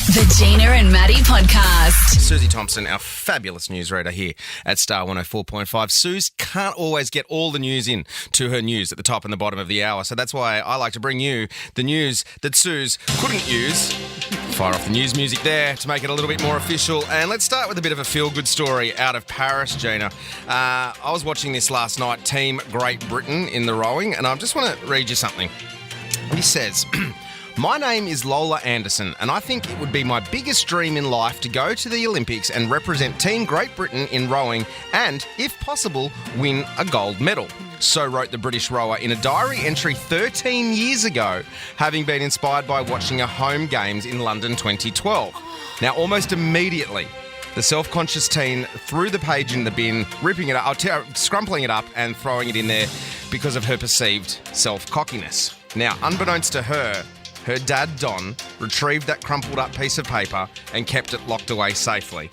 The Gina and Matty podcast. Susie Thompson, our fabulous newsreader here at Star 104.5. Suze can't always get all the news in to her news at the top and the bottom of the hour, so that's why I like to bring you the news that Suze couldn't use. Fire off the news music there to make it a little bit more official. And let's start with a bit of a feel-good story out of Paris, Gina. I was watching this last night, Team Great Britain in the rowing, and I just want to read you something. He says... My name is Lola Anderson, and I think it would be my biggest dream in life to go to the Olympics and represent Team Great Britain in rowing and, if possible, win a gold medal. So wrote the British rower in a diary entry 13 years ago, having been inspired by watching a home games in London 2012. Now, almost immediately, the self-conscious teen threw the page in the bin, ripping it up, scrumpling it up and throwing it in there because of her perceived self-cockiness. Now, unbeknownst to her dad, Don, retrieved that crumpled up piece of paper and kept it locked away safely.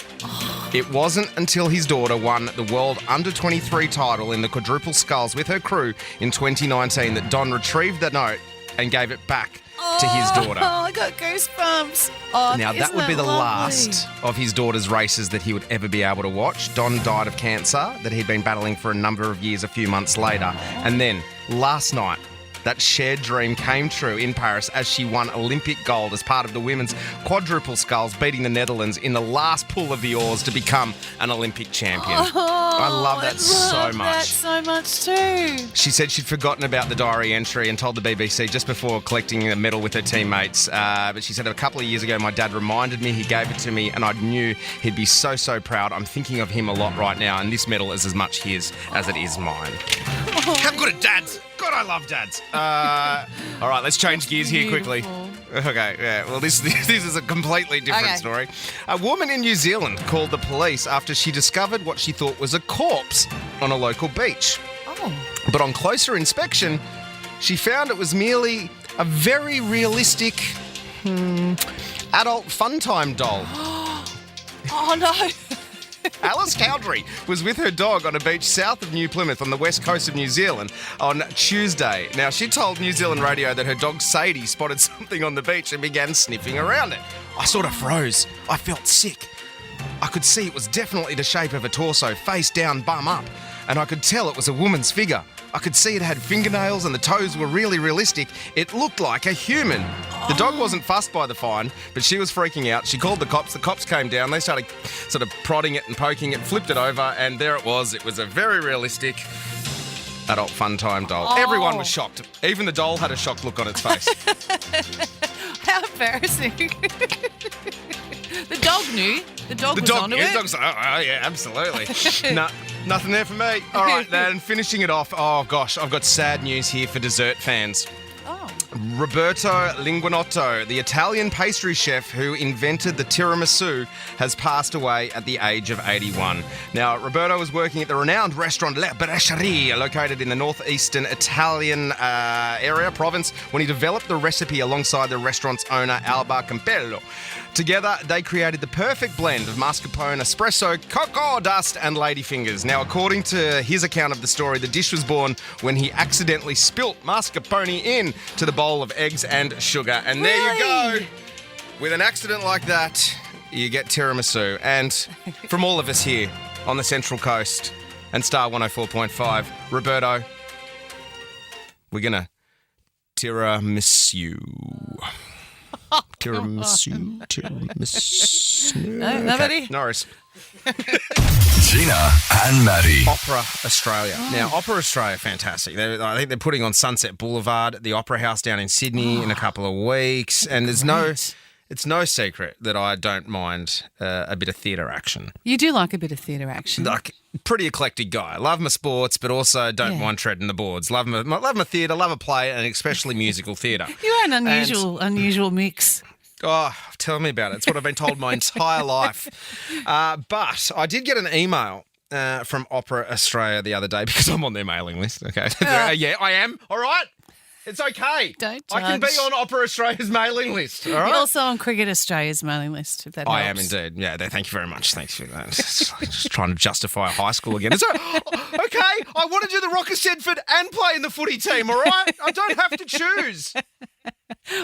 It wasn't until his daughter won the World Under-23 title in the quadruple sculls with her crew in 2019 that Don retrieved the note and gave it back to his daughter. Oh, I got goosebumps. Oh, now, that would be the last of his daughter's races that he would ever be able to watch. Don died of cancer that he'd been battling for a number of years a few months later. And then, last night, that shared dream came true in Paris as she won Olympic gold as part of the women's quadruple sculls, beating the Netherlands in the last pull of the oars to become an Olympic champion. I love that so much. That so much too. She said she'd forgotten about the diary entry and told the BBC just before collecting the medal with her teammates. But she said a couple of years ago, my dad reminded me, he gave it to me, and I knew he'd be so, so proud. I'm thinking of him a lot right now, and this medal is as much his as it is mine. How good are dads? God, I love dads. All right, let's change gears here quickly. Okay, yeah. Well, this is a completely different story. A woman in New Zealand called the police after she discovered what she thought was a corpse on a local beach. Oh. But on closer inspection, she found it was merely a very realistic adult fun time doll. Oh, no. Alice Cowdery was with her dog on a beach south of New Plymouth on the west coast of New Zealand on Tuesday. Now, she told New Zealand Radio that her dog Sadie spotted something on the beach and began sniffing around it. I sort of froze. I felt sick. I could see it was definitely the shape of a torso, face down, bum up, and I could tell it was a woman's figure. I could see it had fingernails and the toes were really realistic. It looked like a human. The dog wasn't fussed by the find, but she was freaking out. She called the cops. The cops came down. They started sort of prodding it and poking it, flipped it over, and there it was. It was a very realistic adult fun time doll. Oh. Everyone was shocked. Even the doll had a shocked look on its face. How embarrassing. The dog knew. The dog was onto it. The dog's like, oh, yeah, absolutely. No, nothing there for me. All right, then, finishing it off. Oh, gosh, I've got sad news here for dessert fans. Oh. Roberto Linguinotto, the Italian pastry chef who invented the tiramisu, has passed away at the age of 81. Now, Roberto was working at the renowned restaurant La Brasserie, located in the northeastern Italian province, when he developed the recipe alongside the restaurant's owner, Alba Campello. Together, they created the perfect blend of mascarpone, espresso, cocoa dust, and ladyfingers. Now, according to his account of the story, the dish was born when he accidentally spilt mascarpone in to the bowl of eggs and sugar. And there you go. With an accident like that, you get tiramisu. And from all of us here on the Central Coast and Star 104.5, Roberto, we're going to tiramisu. Tiramisu. No, nobody? Okay, Norris. Gina and Matty. Opera Australia. Now, Opera Australia, fantastic. I think they're putting on Sunset Boulevard at the Opera House down in Sydney in a couple of weeks. And it's no secret that I don't mind a bit of theatre action. You do like a bit of theatre action. Like, pretty eclectic guy. Love my sports, but also don't mind treading the boards. Love my theatre, love a play, and especially musical theatre. You're an unusual mix. Oh, tell me about it. It's what I've been told my entire life. But I did get an email from Opera Australia the other day because I'm on their mailing list. Okay. Yeah, I am. All right. It's okay. Don't I can be on Opera Australia's mailing list. All right. You're also on Cricket Australia's mailing list, if that helps. I am indeed. Yeah, thank you very much. Thanks for that. Just trying to justify high school again. Okay, I want to do the Rocker Sedford and play in the footy team, all right? I don't have to choose.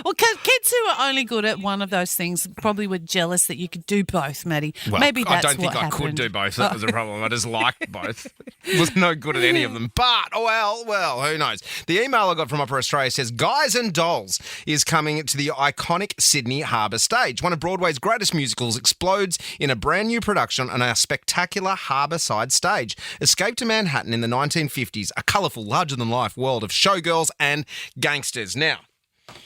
Well, kids who are only good at one of those things probably were jealous that you could do both, Maddie. Well, Maybe that's I don't think what I could happened. do both. That was the problem. I just liked both. Was no good at any of them. But, well, who knows? The email I got from Opera Australia says, Guys and Dolls is coming to the iconic Sydney Harbour stage. One of Broadway's greatest musicals explodes in a brand new production on our spectacular Harbourside stage. Escape to Manhattan in the 1950s, a colourful, larger-than-life world of showgirls and gangsters. Now,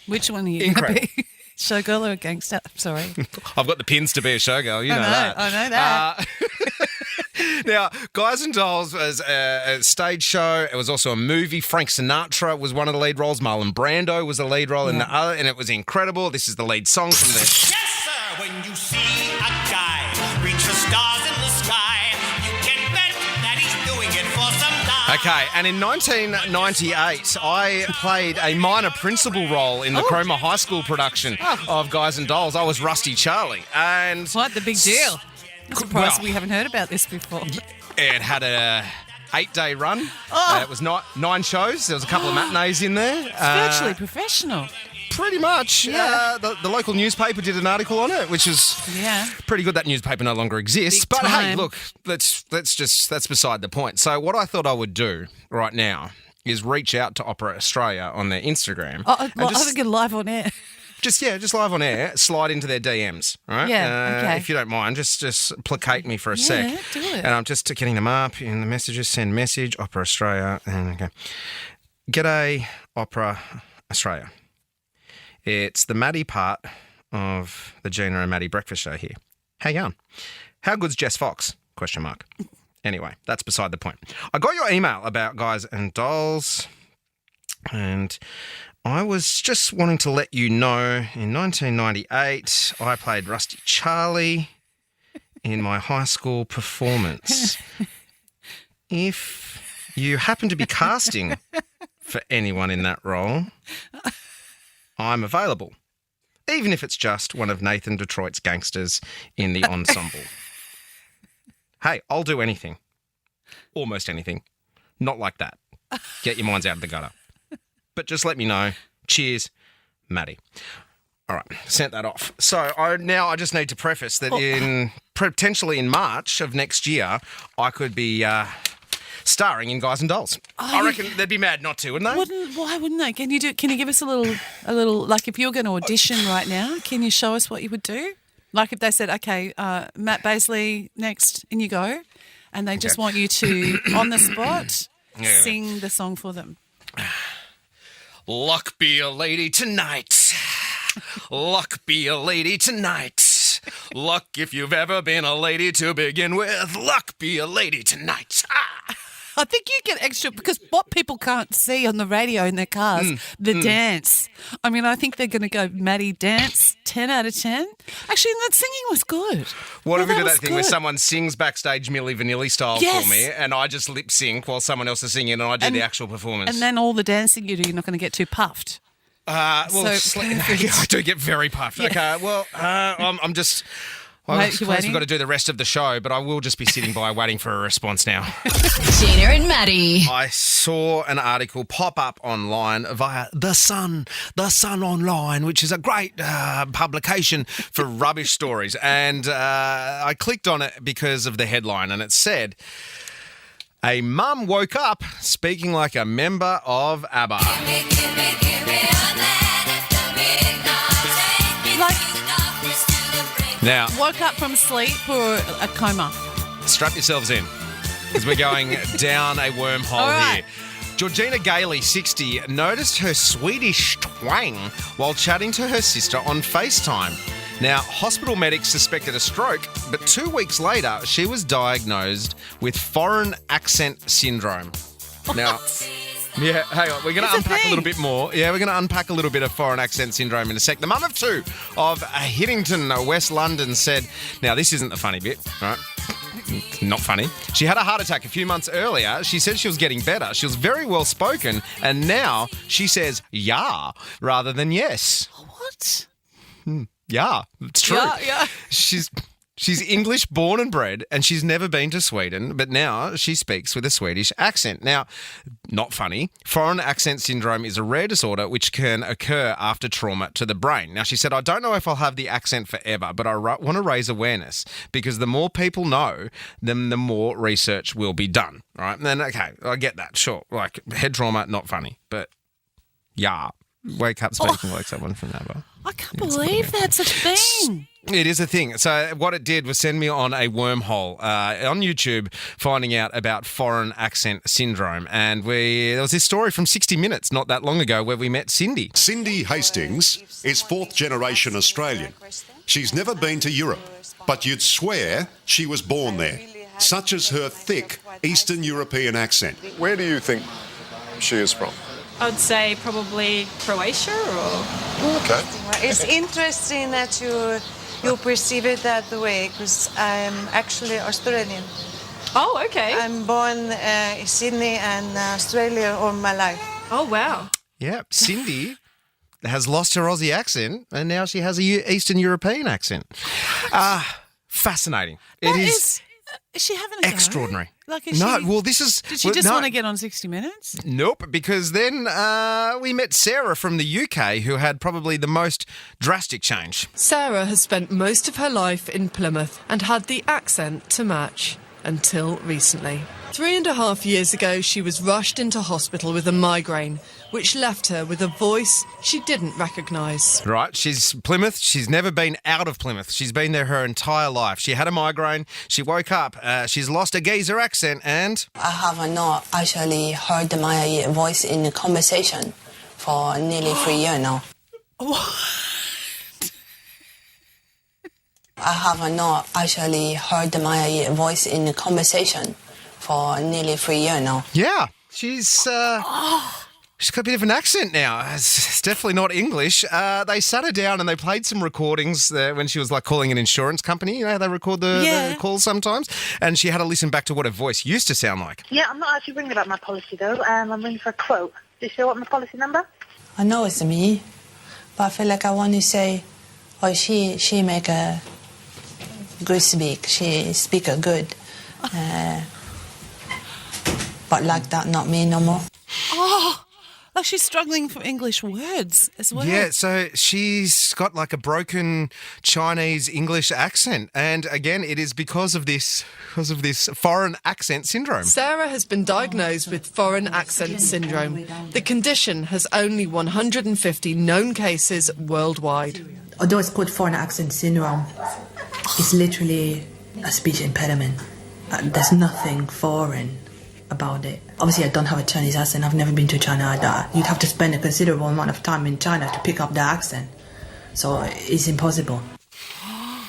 Which one are you going to be? Showgirl or a gangster? Sorry. I've got the pins to be a showgirl. You know that. I know that. Now, Guys and Dolls was a stage show. It was also a movie. Frank Sinatra was one of the lead roles. Marlon Brando was the lead role in the other, and it was incredible. This is the lead song from the... Yes, sir, when you see a guy reach for stars in the sky, you can bet that he's doing it for some time. Okay, and in 1998, I played a minor principal role in the Cromer High School production of Guys and Dolls. I was Rusty Charlie, and... What the big deal? I'm surprised we haven't heard about this before. It had a 8-day run. It was 9 shows. There was a couple of matinees in there. Virtually professional. Pretty much. Yeah. The local newspaper did an article on it, which is pretty good. That newspaper no longer exists. Big But hey, time. look, that's beside the point. So what I thought I would do right now is reach out to Opera Australia on their Instagram. I think you're live on air. Just live on air, slide into their DMs, all right? Yeah, okay. If you don't mind, just placate me for a sec. Yeah, do it. And I'm just getting them up in the messages, send message, Opera Australia, and okay. G'day, Opera Australia. It's the Matty part of the Gina and Matty breakfast show here. How you going? How good's Jess Fox? ? Anyway, that's beside the point. I got your email about Guys and Dolls, and I was just wanting to let you know, in 1998, I played Rusty Charlie in my high school performance. If you happen to be casting for anyone in that role, I'm available, even if it's just one of Nathan Detroit's gangsters in the ensemble. Hey, I'll do anything. Almost anything. Not like that. Get your minds out of the gutter. But just let me know. Cheers, Matty. All right, sent that off. So I just need to preface that potentially in March of next year, I could be starring in Guys and Dolls. I reckon they'd be mad not to, wouldn't they? Why wouldn't they? Can you give us a little like if you're going to audition right now, can you show us what you would do? Like if they said, okay, Matt Baisley next, and you go, and they just want you to on the spot sing the song for them. Luck be a lady tonight. Luck be a lady tonight. Luck if you've ever been a lady to begin with. Luck be a lady tonight. I think you get extra because what people can't see on the radio in their cars, the dance. I mean, I think they're going to go, Maddie, dance, 10 out of 10. Actually, that singing was good. What if we do that was thing where good. someone sings backstage Milli Vanilli style for me and I just lip sync while someone else is singing and I do the actual performance? And then all the dancing you do, you're not going to get too puffed. I do get very puffed. Yeah. Okay, well, I'm just... Well, I Wait, suppose waiting? we've got to do the rest of the show, but I will just be sitting by waiting for a response now. Gina and Matty. I saw an article pop up online via The Sun Online, which is a great publication for rubbish stories. And I clicked on it because of the headline, and it said, a mum woke up speaking like a member of ABBA. Now, Woke up from sleep or a coma? strap yourselves in, because we're going down a wormhole All right. here. Georgina Gailey, 60, noticed her Swedish twang while chatting to her sister on FaceTime. Now, hospital medics suspected a stroke, but 2 weeks later, she was diagnosed with foreign accent syndrome. Now, yeah, hang on. We're going to It's a unpack a little thing. bit more. Yeah, we're going to unpack a little bit of foreign accent syndrome in a sec. The mum of 2 of Hiddington, West London said, now this isn't the funny bit, right? Not funny. She had a heart attack a few months earlier. She said she was getting better. She was very well spoken, and now she says yeah rather than yes. What? Yeah, it's true. Yeah. She's She's English born and bred, and she's never been to Sweden, but now she speaks with a Swedish accent. Now, not funny, foreign accent syndrome is a rare disorder which can occur after trauma to the brain. Now, she said, I don't know if I'll have the accent forever, but I want to raise awareness because the more people know, then the more research will be done. All right? And then, okay, I get that, sure. Like, head trauma, not funny, but yeah. Wake up speaking like someone from Napa. I can't believe that's a thing. It is a thing. So what it did was send me on a wormhole on YouTube finding out about foreign accent syndrome. And there was this story from 60 Minutes not that long ago where we met Cindy. Cindy Hastings is fourth generation Australian. She's never been to Europe, but you'd swear she was born there, such as her thick Eastern European accent. Where do you think she is from? I would say probably Croatia or... Okay. It's interesting that you perceive it that way because I'm actually Australian. Oh, okay. I'm born in Sydney and Australia all my life. Oh, wow. Yeah, Cindy has lost her Aussie accent and now she has a Eastern European accent. Fascinating. That is she having a extraordinary. Go? Like, This is... Did she just want to get on 60 Minutes? Nope, because then we met Sarah from the UK who had probably the most drastic change. Sarah has spent most of her life in Plymouth and had the accent to match until recently. 3.5 years ago, she was rushed into hospital with a migraine, which left her with a voice she didn't recognise. Right, she's Plymouth. She's never been out of Plymouth. She's been there her entire life. She had a migraine. She woke up. She's lost a geezer accent and... I have not actually heard my voice in the conversation for nearly 3 years now. I have not actually heard my voice in the conversation for nearly 3 years now. Yeah, she's got a bit of an accent now. It's definitely not English. They sat her down and they played some recordings when she was like calling an insurance company. You know, they record the calls sometimes. And she had to listen back to what her voice used to sound like. Yeah, I'm not actually ringing about my policy though. I'm ringing for a quote. Do you still want my policy number? I know it's me, but I feel like I want to say, oh, she make a good speak. She speak a good. But like that, not me no more. Oh, like she's struggling for English words as well. Yeah, so she's got like a broken Chinese English accent. And again, it is because of this foreign accent syndrome. Sarah has been diagnosed with foreign accent syndrome. The condition has only 150 known cases worldwide. Although it's called foreign accent syndrome, it's literally a speech impediment. There's nothing foreign about it. Obviously, I don't have a Chinese accent. I've never been to China. You'd have to spend a considerable amount of time in China to pick up the accent. So it's impossible.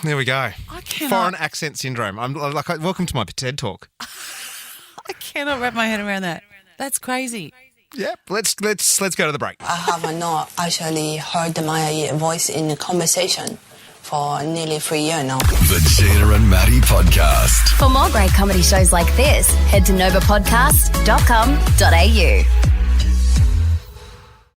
There we go. I cannot. Foreign accent syndrome. I'm like, welcome to my TED talk. I cannot wrap my head around that. That's crazy. Yep. Let's go to the break. I have not actually heard my voice in the conversation for nearly 3 years now. The Gina and Matty Podcast. For more great comedy shows like this, head to novapodcast.com.au.